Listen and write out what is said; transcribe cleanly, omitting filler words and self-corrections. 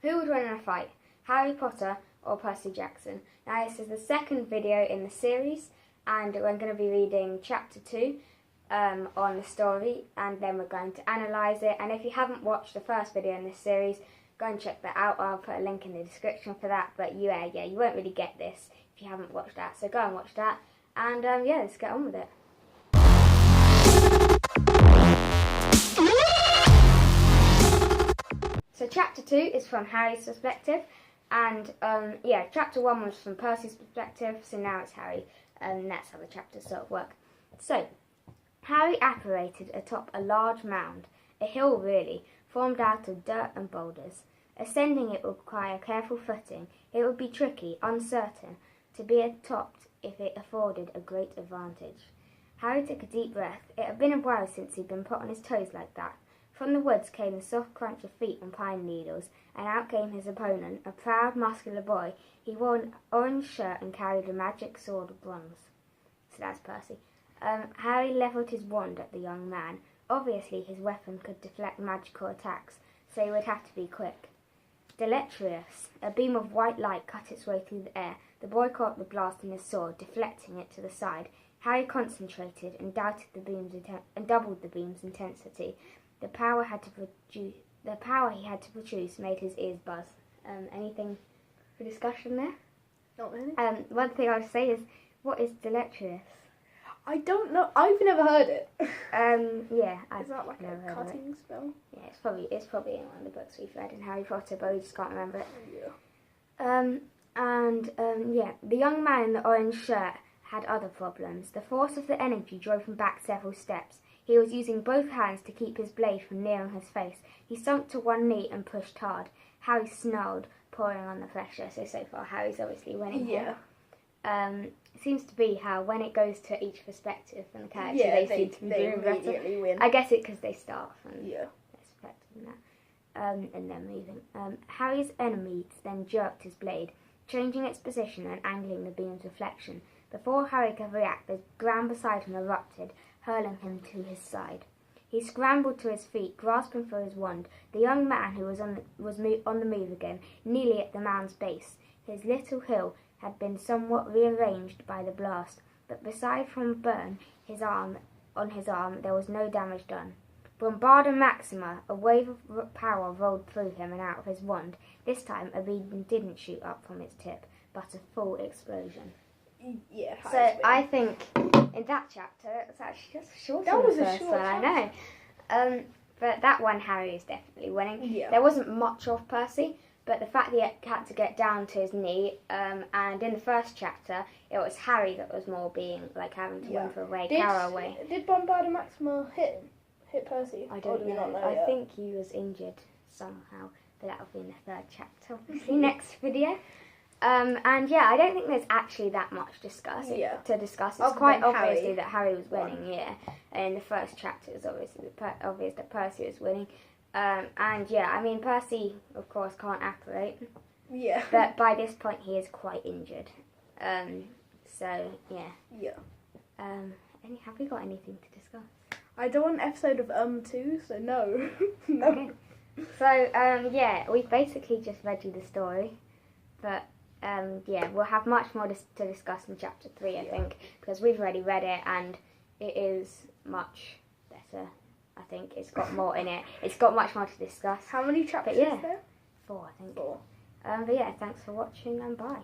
Who would win in a fight, Harry Potter or Percy Jackson? Now this is the second video in the series, and we're going to be reading chapter 2 on the story, and then we're going to analyse it. And if you haven't watched the first video in this series, go and check that out. I'll put a link in the description for that. But yeah, you won't really get this if you haven't watched that, so go and watch that. And yeah, let's get on with it. So chapter 2 is from Harry's perspective, and yeah, chapter 1 was from Percy's perspective, so now it's Harry, and that's how the chapters sort of work. So, Harry apparated atop a large mound, a hill really, formed out of dirt and boulders. Ascending it would require careful footing. It would be tricky, uncertain, to be atop if it afforded a great advantage. Harry took a deep breath. It had been a while since he'd been put on his toes like that. From the woods came the soft crunch of feet on pine needles, and out came his opponent, a proud, muscular boy. He wore an orange shirt and carried a magic sword of bronze. So that's Percy. Harry levelled his wand at the young man. Obviously his weapon could deflect magical attacks, so he would have to be quick. Deleterious. A beam of white light cut its way through the air. The boy caught the blast in his sword, deflecting it to the side. Harry concentrated and doubled the beam's intensity. The power he had to produce made his ears buzz. Anything for discussion there? Not really. One thing I would say is, what is deleterious? I don't know. I've never heard it. Yeah, Is that like a cutting spell? Yeah, it's probably in one of the books we've read in Harry Potter, but we just can't remember it. Yeah. Yeah, the young man in the orange shirt had other problems. The force of the energy drove him back several steps. He was using both hands to keep his blade from nearing his face. He sunk to one knee and pushed hard. Harry snarled, pouring on the pressure. So far, Harry's obviously winning here. It seems to be how when it goes to each perspective and the character, they seem to be doing better. Win. I guess it because they start from yeah. this perspective and that. And then moving. Harry's enemy then jerked his blade, changing its position and angling the beam's reflection. Before Harry could react, the ground beside him erupted, hurling him to his side. He scrambled to his feet, grasping for his wand. The young man, who was on the move again, nearly at the mound's base. His little hill had been somewhat rearranged by the blast, but beside from a burn on his arm, there was no damage done. Bombarda Maxima, a wave of power rolled through him and out of his wand. This time, a beam didn't shoot up from its tip, but a full explosion. Yeah. So I think in that chapter, it's actually just shorter than the first one. I know. But that one, Harry is definitely winning. Yeah. There wasn't much of Percy, but the fact that he had to get down to his knee, and in the first chapter, it was Harry that was more being like having to win for away, carry away. Did Bombarda Maxima hit Percy? I don't know. I think he was injured somehow, but that'll be in the third chapter, obviously, next video. And yeah, I don't think there's actually that much to discuss. It's quite obviously that Harry was winning, And in the first chapter, it's obvious that Percy was winning. And yeah, I mean, Percy, of course, can't apparate. Yeah. But by this point, he is quite injured. So, yeah. Yeah. Have we got anything to discuss? I don't want an episode of 2, so no. No. Okay. So, yeah, we've basically just read you the story. But, yeah, we'll have much more to discuss in chapter 3, I think, because we've already read it, and it is much better. I think it's got more in it. It's got much more to discuss. How many chapters is there? 4, I think. 4. But yeah, thanks for watching and bye.